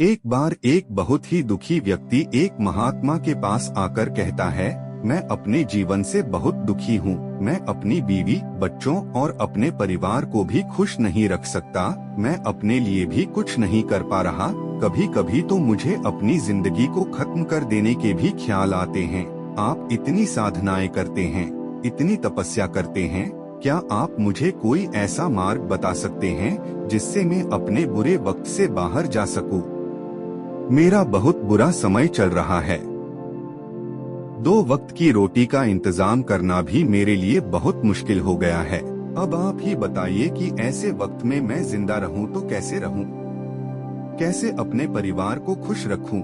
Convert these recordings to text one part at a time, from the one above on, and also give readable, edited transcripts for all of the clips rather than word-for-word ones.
एक बार एक बहुत ही दुखी व्यक्ति एक महात्मा के पास आकर कहता है, मैं अपने जीवन से बहुत दुखी हूँ। मैं अपनी बीवी, बच्चों और अपने परिवार को भी खुश नहीं रख सकता। मैं अपने लिए भी कुछ नहीं कर पा रहा। कभी कभी तो मुझे अपनी जिंदगी को खत्म कर देने के भी ख्याल आते हैं। आप इतनी साधनाएं करते हैं, इतनी तपस्या करते हैं, क्या आप मुझे कोई ऐसा मार्ग बता सकते हैं जिससे मैं अपने बुरे वक्त से बाहर जा सकूं? मेरा बहुत बुरा समय चल रहा है। 2 वक्त की रोटी का इंतजाम करना भी मेरे लिए बहुत मुश्किल हो गया है। अब आप ही बताइए कि ऐसे वक्त में मैं जिंदा रहूं तो कैसे रहूं? कैसे अपने परिवार को खुश रखूं?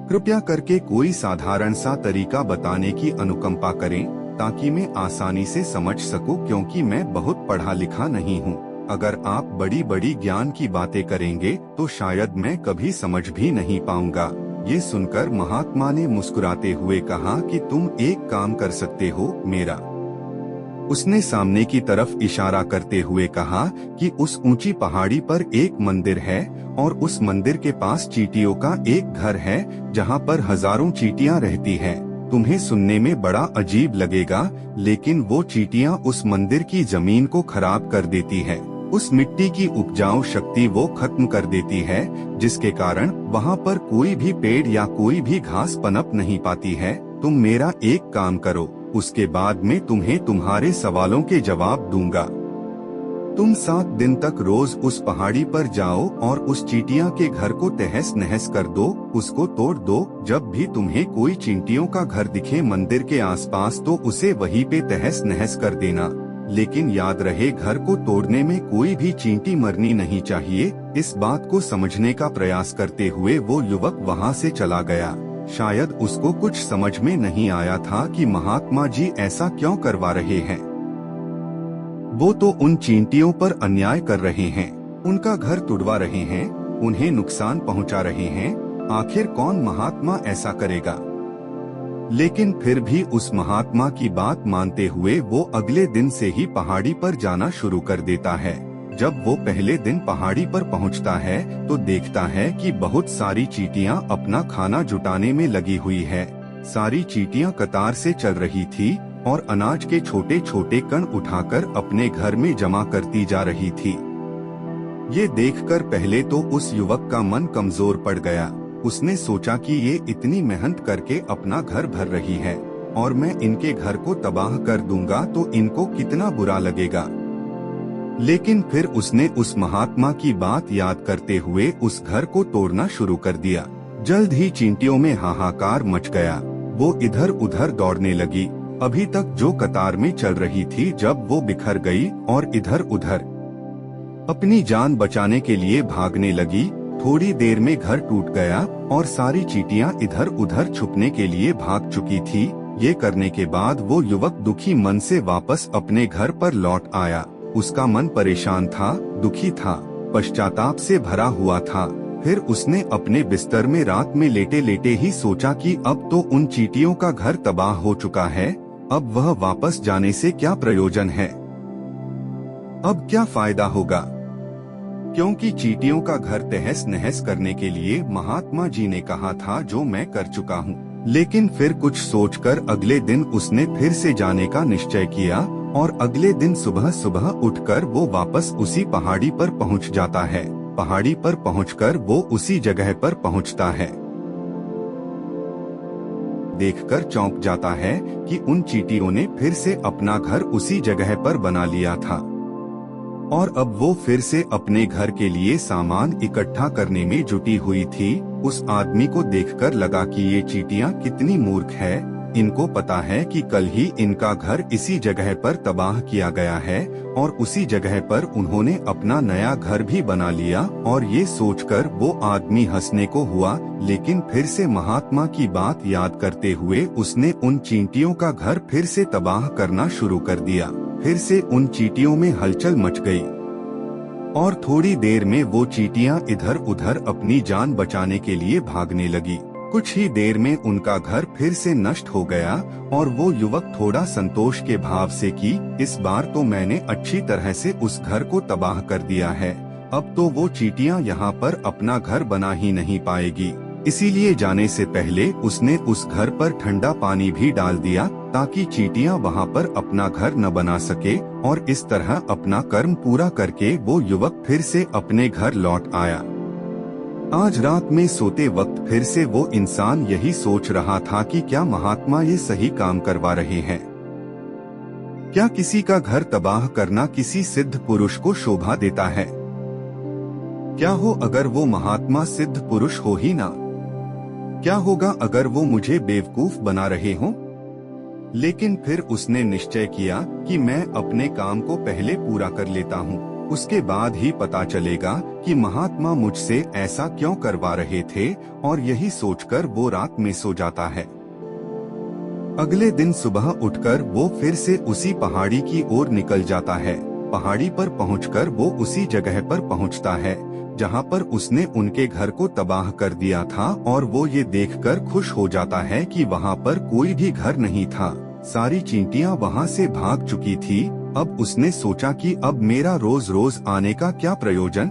कृपया करके कोई साधारण सा तरीका बताने की अनुकंपा करें ताकि मैं आसानी से समझ सकूं, क्योंकि मैं बहुत पढ़ा लिखा नहीं हूं। अगर आप बड़ी बड़ी ज्ञान की बातें करेंगे तो शायद मैं कभी समझ भी नहीं पाऊंगा। ये सुनकर महात्मा ने मुस्कुराते हुए कहा कि तुम एक काम कर सकते हो मेरा। उसने सामने की तरफ इशारा करते हुए कहा कि उस ऊंची पहाड़ी पर एक मंदिर है और उस मंदिर के पास चींटियों का एक घर है जहाँ पर हजारों चींटियां रहती है। तुम्हें सुनने में बड़ा अजीब लगेगा, लेकिन वो चींटियां उस मंदिर की जमीन को खराब कर देती है। उस मिट्टी की उपजाऊ शक्ति वो खत्म कर देती है, जिसके कारण वहाँ पर कोई भी पेड़ या कोई भी घास पनप नहीं पाती है। तुम मेरा एक काम करो, उसके बाद मैं तुम्हें तुम्हारे सवालों के जवाब दूंगा। तुम 7 दिन तक रोज उस पहाड़ी पर जाओ और उस चींटियों के घर को तहस नहस कर दो, उसको तोड़ दो। जब भी तुम्हें कोई चींटियों का घर दिखे मंदिर के आसपास तो उसे वहीं पे तहस नहस कर देना। लेकिन याद रहे, घर को तोड़ने में कोई भी चींटी मरनी नहीं चाहिए। इस बात को समझने का प्रयास करते हुए वो युवक वहाँ से चला गया। शायद उसको कुछ समझ में नहीं आया था कि महात्मा जी ऐसा क्यों करवा रहे हैं। वो तो उन चींटियों पर अन्याय कर रहे हैं, उनका घर तुड़वा रहे हैं, उन्हें नुकसान पहुंचा रहे हैं। आखिर कौन महात्मा ऐसा करेगा? लेकिन फिर भी उस महात्मा की बात मानते हुए वो अगले दिन से ही पहाड़ी पर जाना शुरू कर देता है। जब वो पहले दिन पहाड़ी पर पहुंचता है तो देखता है कि बहुत सारी चींटियां अपना खाना जुटाने में लगी हुई है। सारी चींटियां कतार से चल रही थी और अनाज के छोटे छोटे कण उठाकर अपने घर में जमा करती जा रही थी। ये देखकर पहले तो उस युवक का मन कमजोर पड़ गया। उसने सोचा कि ये इतनी मेहनत करके अपना घर भर रही है और मैं इनके घर को तबाह कर दूंगा तो इनको कितना बुरा लगेगा। लेकिन फिर उसने उस महात्मा की बात याद करते हुए उस घर को तोड़ना शुरू कर दिया। जल्द ही चींटियों में हाहाकार मच गया। वो इधर उधर दौड़ने लगी। अभी तक जो कतार में चल रही थी, जब वो बिखर गई और इधर उधर अपनी जान बचाने के लिए भागने लगी। थोड़ी देर में घर टूट गया और सारी चींटियां इधर उधर छुपने के लिए भाग चुकी थी। ये करने के बाद वो युवक दुखी मन से वापस अपने घर पर लौट आया। उसका मन परेशान था, दुखी था, पश्चाताप से भरा हुआ था। फिर उसने अपने बिस्तर में रात में लेटे लेटे ही सोचा कि अब तो उन चींटियों का घर तबाह हो चुका है, अब वह वापस जाने से क्या प्रयोजन है? अब क्या फायदा होगा? क्योंकि चींटियों का घर तहस नहस करने के लिए महात्मा जी ने कहा था, जो मैं कर चुका हूँ। लेकिन फिर कुछ सोचकर अगले दिन उसने फिर से जाने का निश्चय किया और अगले दिन सुबह सुबह उठकर वो वापस उसी पहाड़ी पर पहुँच जाता है। पहाड़ी पर पहुंचकर वो उसी जगह पर पहुंचता है। देखकर चौंक जाता है कि उन चींटियों ने फिर से अपना घर उसी जगह पर बना लिया था और अब वो फिर से अपने घर के लिए सामान इकट्ठा करने में जुटी हुई थी। उस आदमी को देखकर लगा कि ये चींटियां कितनी मूर्ख है। इनको पता है कि कल ही इनका घर इसी जगह पर तबाह किया गया है और उसी जगह पर उन्होंने अपना नया घर भी बना लिया। और ये सोचकर वो आदमी हंसने को हुआ, लेकिन फिर से महात्मा की बात याद करते हुए उसने उन चींटियों का घर फिर से तबाह करना शुरू कर दिया। फिर से उन चींटियों में हलचल मच गई और थोड़ी देर में वो चींटियां इधर उधर अपनी जान बचाने के लिए भागने लगी। कुछ ही देर में उनका घर फिर से नष्ट हो गया और वो युवक थोड़ा संतोष के भाव से कि इस बार तो मैंने अच्छी तरह से उस घर को तबाह कर दिया है, अब तो वो चींटियां यहाँ पर अपना घर बना ही नहीं पाएगी। इसीलिए जाने से पहले उसने उस घर पर ठंडा पानी भी डाल दिया ताकि चींटियां वहाँ पर अपना घर न बना सके, और इस तरह अपना कर्म पूरा करके वो युवक फिर से अपने घर लौट आया। आज रात में सोते वक्त फिर से वो इंसान यही सोच रहा था कि क्या महात्मा ये सही काम करवा रहे हैं। क्या किसी का घर तबाह करना किसी सिद्ध पुरुष को शोभा देता है? क्या हो अगर वो महात्मा सिद्ध पुरुष हो ही ना? क्या होगा अगर वो मुझे बेवकूफ बना रहे हों? लेकिन फिर उसने निश्चय किया कि मैं अपने काम को पहले पूरा कर लेता हूँ, उसके बाद ही पता चलेगा कि महात्मा मुझसे ऐसा क्यों करवा रहे थे, और यही सोचकर वो रात में सो जाता है। अगले दिन सुबह उठकर वो फिर से उसी पहाड़ी की ओर निकल जाता है। पहाड़ी पर पहुंचकर वो उसी जगह पर पहुंचता है जहां पर उसने उनके घर को तबाह कर दिया था, और वो ये देखकर खुश हो जाता है कि वहां पर कोई भी घर नहीं था। सारी चींटियां वहां से भाग चुकी थी। अब उसने सोचा कि अब मेरा रोज रोज आने का क्या प्रयोजन,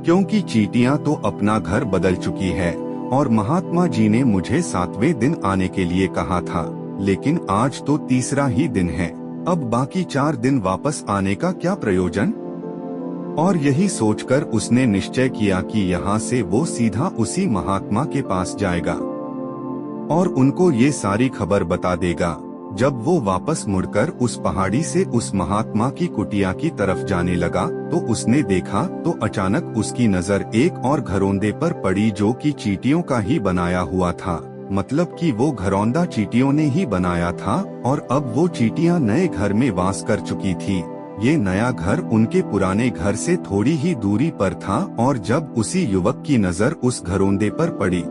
क्योंकि चींटियां तो अपना घर बदल चुकी है और महात्मा जी ने मुझे 7वें दिन आने के लिए कहा था, लेकिन आज तो तीसरा ही दिन है। अब बाकी 4 दिन वापस आने का क्या प्रयोजन। और यही सोचकर उसने निश्चय किया कि यहाँ से वो सीधा उसी महात्मा के पास जाएगा और उनको ये सारी खबर बता देगा। जब वो वापस मुड़कर उस पहाड़ी से उस महात्मा की कुटिया की तरफ जाने लगा तो उसने देखा तो अचानक उसकी नजर एक और घरौंदे पर पड़ी जो कि चींटियों का ही बनाया हुआ था। मतलब कि वो घरौंदा चींटियों ने ही बनाया था और अब वो चींटियां नए घर में वास कर चुकी थी। ये नया घर उनके पुराने घर से थोड़ी ही दूरी पर था, और जब उसी युवक की नजर उस घरौंदे पर पड़ी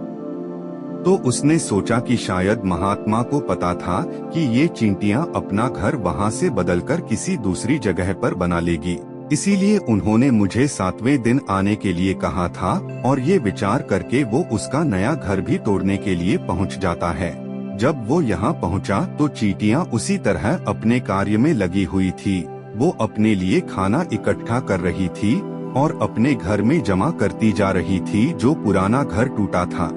तो उसने सोचा कि शायद महात्मा को पता था कि ये चींटियां अपना घर वहां से बदलकर किसी दूसरी जगह पर बना लेगी, इसीलिए उन्होंने मुझे 7वें दिन आने के लिए कहा था। और ये विचार करके वो उसका नया घर भी तोड़ने के लिए पहुंच जाता है। जब वो यहाँ पहुंचा तो चींटियां उसी तरह अपने कार्य में लगी हुई थी। वो अपने लिए खाना इकट्ठा कर रही थी और अपने घर में जमा करती जा रही थी जो पुराना घर टूटा था।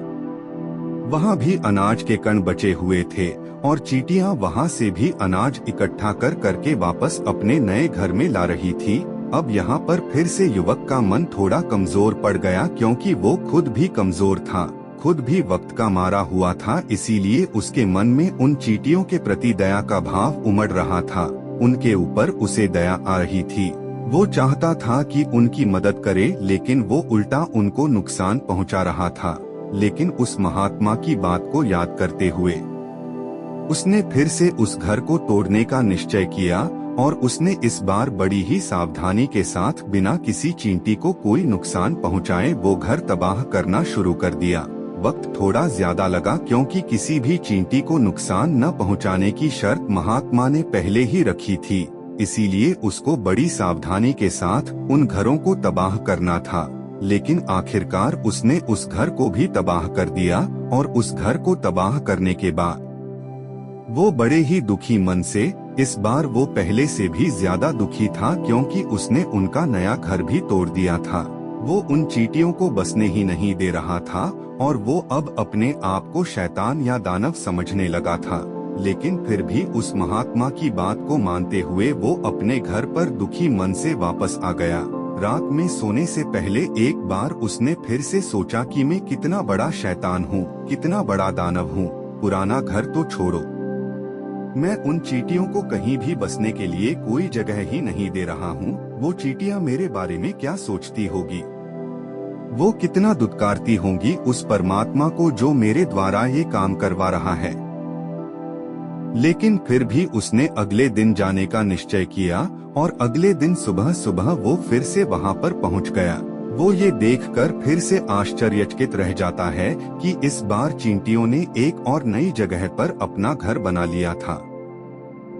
वहाँ भी अनाज के कण बचे हुए थे और चींटियां वहाँ से भी अनाज इकट्ठा कर करके वापस अपने नए घर में ला रही थी। अब यहाँ पर फिर से युवक का मन थोड़ा कमजोर पड़ गया, क्योंकि वो खुद भी कमजोर था, खुद भी वक्त का मारा हुआ था। इसीलिए उसके मन में उन चींटियों के प्रति दया का भाव उमड़ रहा था। उनके ऊपर उसे दया आ रही थी। वो चाहता था कि उनकी मदद करे, लेकिन वो उल्टा उनको नुकसान पहुंचा रहा था। लेकिन उस महात्मा की बात को याद करते हुए उसने फिर से उस घर को तोड़ने का निश्चय किया, और उसने इस बार बड़ी ही सावधानी के साथ बिना किसी चींटी को कोई नुकसान पहुंचाए वो घर तबाह करना शुरू कर दिया। वक्त थोड़ा ज्यादा लगा, क्योंकि किसी भी चींटी को नुकसान न पहुंचाने की शर्त महात्मा ने पहले ही रखी थी। इसीलिए उसको बड़ी सावधानी के साथ उन घरों को तबाह करना था। लेकिन आखिरकार उसने उस घर को भी तबाह कर दिया, और उस घर को तबाह करने के बाद वो बड़े ही दुखी मन से, इस बार वो पहले से भी ज्यादा दुखी था, क्योंकि उसने उनका नया घर भी तोड़ दिया था। वो उन चींटियों को बसने ही नहीं दे रहा था, और वो अब अपने आप को शैतान या दानव समझने लगा था। लेकिन फिर भी उस महात्मा की बात को मानते हुए वो अपने घर पर दुखी मन से वापस आ गया। रात में सोने से पहले एक बार उसने फिर से सोचा कि मैं कितना बड़ा शैतान हूँ, कितना बड़ा दानव हूँ। पुराना घर तो छोड़ो, मैं उन चींटियों को कहीं भी बसने के लिए कोई जगह ही नहीं दे रहा हूँ। वो चींटियां मेरे बारे में क्या सोचती होगी, वो कितना दुत्कारती होंगी उस परमात्मा को जो मेरे द्वारा ये काम करवा रहा है। लेकिन फिर भी उसने अगले दिन जाने का निश्चय किया, और अगले दिन सुबह सुबह वो फिर से वहाँ पर पहुँच गया। वो ये देखकर फिर से आश्चर्यचकित रह जाता है कि इस बार चींटियों ने एक और नई जगह पर अपना घर बना लिया था।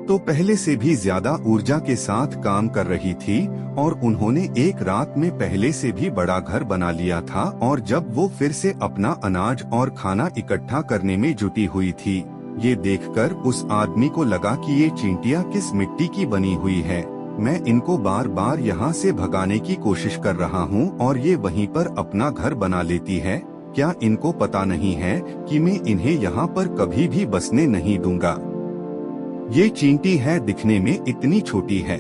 तो पहले से भी ज्यादा ऊर्जा के साथ काम कर रही थी, और उन्होंने एक रात में पहले से भी बड़ा घर बना लिया था। और जब वो फिर से अपना अनाज और खाना इकट्ठा करने में जुटी हुई थी, ये देखकर उस आदमी को लगा कि ये चींटियां किस मिट्टी की बनी हुई है। मैं इनको बार बार यहाँ से भगाने की कोशिश कर रहा हूँ और ये वहीं पर अपना घर बना लेती है। क्या इनको पता नहीं है कि मैं इन्हें यहाँ पर कभी भी बसने नहीं दूंगा। ये चींटी है, दिखने में इतनी छोटी है,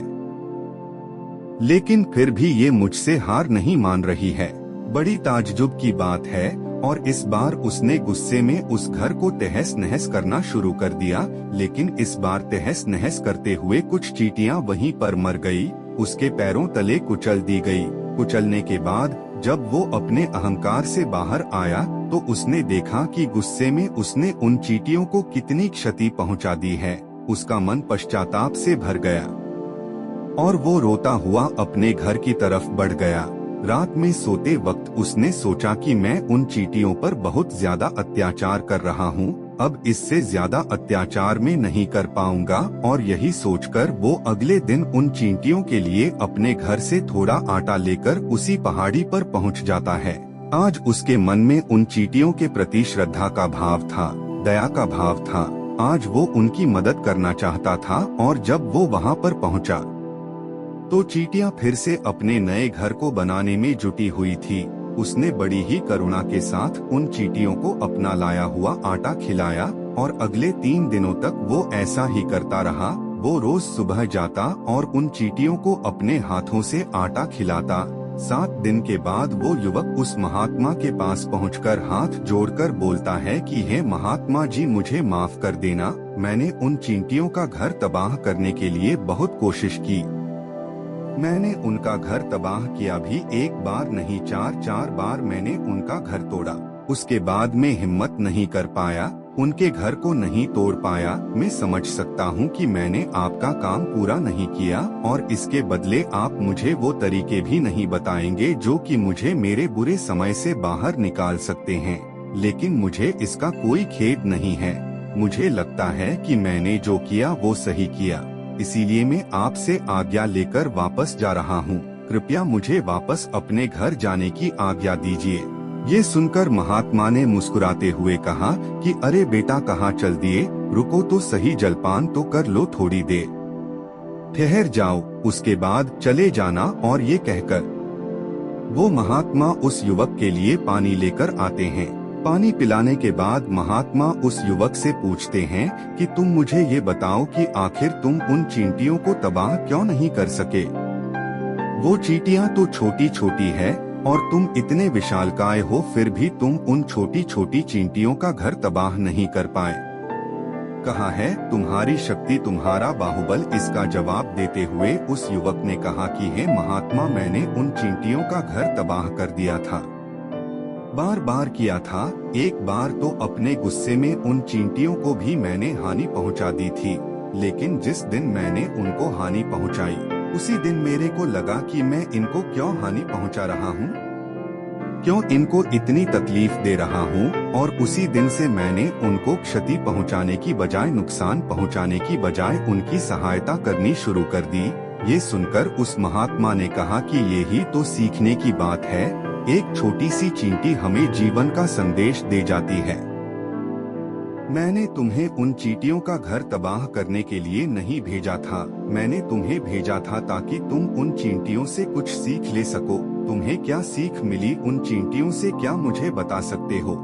लेकिन फिर भी ये मुझसे हार नहीं मान रही है। बड़ी ताज्जुब की बात है। और इस बार उसने गुस्से में उस घर को तहस नहस करना शुरू कर दिया, लेकिन इस बार तहस नहस करते हुए कुछ चींटियां वहीं पर मर गई, उसके पैरों तले कुचल दी गई। कुचलने के बाद जब वो अपने अहंकार से बाहर आया तो उसने देखा कि गुस्से में उसने उन चींटियों को कितनी क्षति पहुंचा दी है। उसका मन पश्चाताप से भर गया और वो रोता हुआ अपने घर की तरफ बढ़ गया। रात में सोते वक्त उसने सोचा कि मैं उन चींटियों पर बहुत ज्यादा अत्याचार कर रहा हूँ, अब इससे ज्यादा अत्याचार में नहीं कर पाऊंगा। और यही सोचकर वो अगले दिन उन चींटियों के लिए अपने घर से थोड़ा आटा लेकर उसी पहाड़ी पर पहुँच जाता है। आज उसके मन में उन चींटियों के प्रति श्रद्धा का भाव था, दया का भाव था। आज वो उनकी मदद करना चाहता था और जब वो वहाँ पर पहुँचा तो चींटियां फिर से अपने नए घर को बनाने में जुटी हुई थी। उसने बड़ी ही करुणा के साथ उन चींटियों को अपना लाया हुआ आटा खिलाया और अगले 3 दिनों तक वो ऐसा ही करता रहा। वो रोज सुबह जाता और उन चींटियों को अपने हाथों से आटा खिलाता। 7 दिन के बाद वो युवक उस महात्मा के पास पहुंचकर हाथ जोड़कर बोलता है कि हे महात्मा जी, मुझे माफ कर देना। मैंने उन चींटियों का घर तबाह करने के लिए बहुत कोशिश की। मैंने उनका घर तबाह किया भी, एक बार नहीं 4 बार मैंने उनका घर तोड़ा। उसके बाद मैं हिम्मत नहीं कर पाया, उनके घर को नहीं तोड़ पाया। मैं समझ सकता हूँ कि मैंने आपका काम पूरा नहीं किया और इसके बदले आप मुझे वो तरीके भी नहीं बताएंगे जो कि मुझे मेरे बुरे समय से बाहर निकाल सकते हैं। लेकिन मुझे इसका कोई खेद नहीं है। मुझे लगता है कि मैंने जो किया वो सही किया, इसीलिए मैं आपसे आज्ञा लेकर वापस जा रहा हूँ। कृपया मुझे वापस अपने घर जाने की आज्ञा दीजिए। ये सुनकर महात्मा ने मुस्कुराते हुए कहा कि अरे बेटा, कहाँ चल दिए, रुको तो सही, जलपान तो कर लो थोड़ी देर, ठहर जाओ, उसके बाद चले जाना। और ये कहकर वो महात्मा उस युवक के लिए पानी लेकर आते हैं। पानी पिलाने के बाद महात्मा उस युवक से पूछते हैं कि तुम मुझे ये बताओ कि आखिर तुम उन चींटियों को तबाह क्यों नहीं कर सके। वो चींटियां तो छोटी छोटी है और तुम इतने विशालकाय हो, फिर भी तुम उन छोटी छोटी चींटियों का घर तबाह नहीं कर पाए। कहाँ है तुम्हारी शक्ति, तुम्हारा बाहुबल। इसका जवाब देते हुए उस युवक ने कहा कि हे महात्मा, मैंने उन चींटियों का घर तबाह कर दिया था, बार बार किया था। एक बार तो अपने गुस्से में उन चींटियों को भी मैंने हानि पहुंचा दी थी, लेकिन जिस दिन मैंने उनको हानि पहुंचाई उसी दिन मेरे को लगा कि मैं इनको क्यों हानि पहुंचा रहा हूं, क्यों इनको इतनी तकलीफ दे रहा हूं। और उसी दिन से मैंने उनको क्षति पहुंचाने की बजाय, नुकसान पहुंचाने की बजाय उनकी सहायता करनी शुरू कर दी। ये सुनकर उस महात्मा ने कहा कि यही तो सीखने की बात है। एक छोटी सी चींटी हमें जीवन का संदेश दे जाती है। मैंने तुम्हें उन चींटियों का घर तबाह करने के लिए नहीं भेजा था, मैंने तुम्हें भेजा था ताकि तुम उन चींटियों से कुछ सीख ले सको। तुम्हें क्या सीख मिली उन चींटियों से, क्या मुझे बता सकते हो?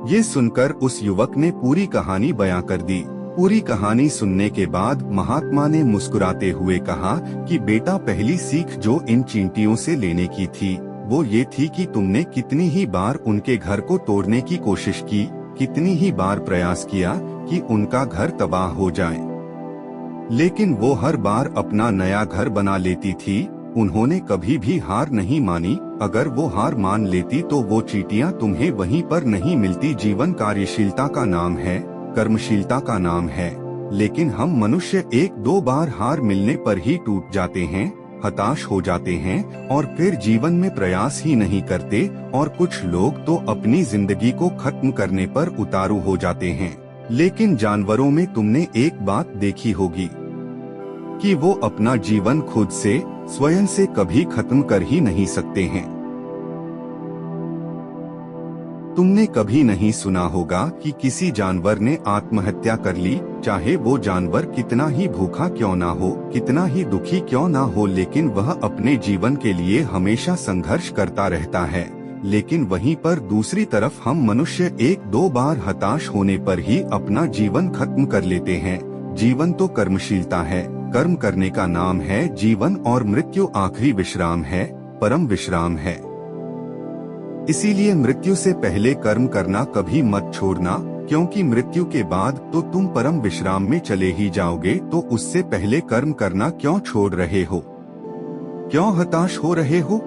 ये सुनकर उस युवक ने पूरी कहानी बयां कर दी। पूरी कहानी सुनने के बाद महात्मा ने मुस्कुराते हुए कहा कि बेटा, पहली सीख जो इन चींटियों से लेने की थी वो ये थी कि तुमने कितनी ही बार उनके घर को तोड़ने की कोशिश की, कितनी ही बार प्रयास किया कि उनका घर तबाह हो जाए, लेकिन वो हर बार अपना नया घर बना लेती थी। उन्होंने कभी भी हार नहीं मानी। अगर वो हार मान लेती तो वो चींटियां तुम्हें वहीं पर नहीं मिलती। जीवन कार्यशीलता का नाम है, कर्मशीलता का नाम है, लेकिन हम मनुष्य 1-2 बार हार मिलने पर ही टूट जाते हैं, हताश हो जाते हैं और फिर जीवन में प्रयास ही नहीं करते। और कुछ लोग तो अपनी जिंदगी को खत्म करने पर उतारू हो जाते हैं। लेकिन जानवरों में तुमने एक बात देखी होगी कि वो अपना जीवन खुद से, स्वयं से कभी खत्म कर ही नहीं सकते हैं। तुमने कभी नहीं सुना होगा कि किसी जानवर ने आत्महत्या कर ली, चाहे वो जानवर कितना ही भूखा क्यों ना हो, कितना ही दुखी क्यों ना हो, लेकिन वह अपने जीवन के लिए हमेशा संघर्ष करता रहता है। लेकिन वहीं पर दूसरी तरफ हम मनुष्य एक दो बार हताश होने पर ही अपना जीवन खत्म कर लेते हैं। जीवन तो कर्मशीलता है, कर्म करने का नाम है जीवन, और मृत्यु आखिरी विश्राम है, परम विश्राम है। इसीलिए मृत्यु से पहले कर्म करना कभी मत छोड़ना, क्योंकि मृत्यु के बाद तो तुम परम विश्राम में चले ही जाओगे, तो उससे पहले कर्म करना क्यों छोड़ रहे हो? क्यों हताश हो रहे हो?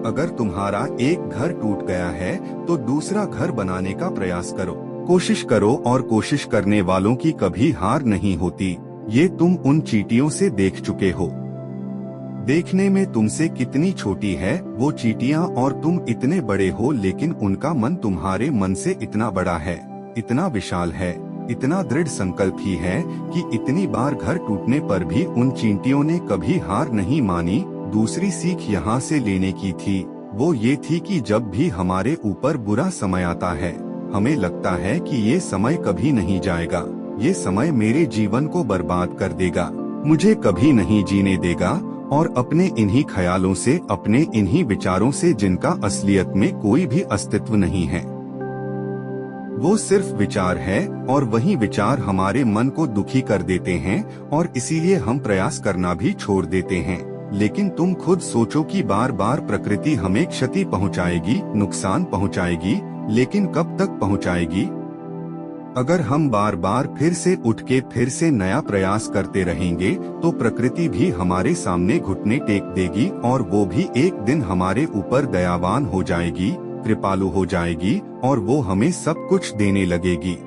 अगर तुम्हारा एक घर टूट गया है तो दूसरा घर बनाने का प्रयास करो, कोशिश करो, और कोशिश करने वालों की कभी हार नहीं होती। ये तुम उन चींटियों से देख चुके हो। देखने में तुमसे कितनी छोटी है वो चींटियां, और तुम इतने बड़े हो, लेकिन उनका मन तुम्हारे मन से इतना बड़ा है, इतना विशाल है, इतना दृढ़ संकल्प ही है कि इतनी बार घर टूटने पर भी उन चींटियों ने कभी हार नहीं मानी। दूसरी सीख यहाँ से लेने की थी, वो ये थी कि जब भी हमारे ऊपर बुरा समय आता है, हमें लगता है कि ये समय कभी नहीं जाएगा, ये समय मेरे जीवन को बर्बाद कर देगा, मुझे कभी नहीं जीने देगा, और अपने इन्हीं ख्यालों से, अपने इन्हीं विचारों से, जिनका असलियत में कोई भी अस्तित्व नहीं है, वो सिर्फ विचार है, और वही विचार हमारे मन को दुखी कर देते हैं, और इसीलिए हम प्रयास करना भी छोड़ देते हैं। लेकिन तुम खुद सोचो कि बार बार प्रकृति हमें क्षति पहुंचाएगी, नुकसान पहुंचाएगी, लेकिन कब तक पहुंचाएगी? अगर हम बार बार फिर से उठ के फिर से नया प्रयास करते रहेंगे तो प्रकृति भी हमारे सामने घुटने टेक देगी, और वो भी एक दिन हमारे ऊपर दयावान हो जाएगी, कृपालु हो जाएगी, और वो हमें सब कुछ देने लगेगी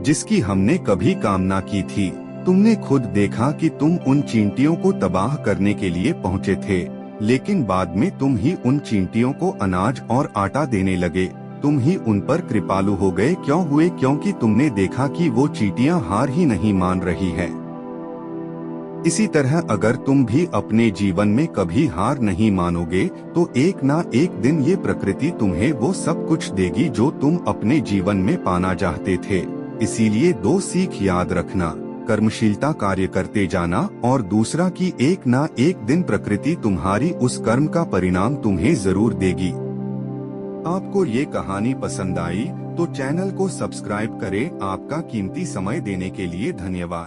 जिसकी हमने कभी कामना की थी। तुमने खुद देखा कि तुम उन चींटियों को तबाह करने के लिए पहुँचे थे, लेकिन बाद में तुम ही उन चींटियों को अनाज और आटा देने लगे, तुम ही उन पर कृपालु हो गए। क्यों हुए? क्योंकि तुमने देखा कि वो चींटियां हार ही नहीं मान रही है। इसी तरह अगर तुम भी अपने जीवन में कभी हार नहीं मानोगे तो एक ना एक दिन ये प्रकृति तुम्हें वो सब कुछ देगी जो तुम अपने जीवन में पाना चाहते थे। इसीलिए दो सीख याद रखना, कर्मशीलता कार्य करते जाना, और दूसरा कि एक ना एक दिन प्रकृति तुम्हारी उस कर्म का परिणाम तुम्हें जरूर देगी। आपको ये कहानी पसंद आई तो चैनल को सब्सक्राइब करें। आपका कीमती समय देने के लिए धन्यवाद।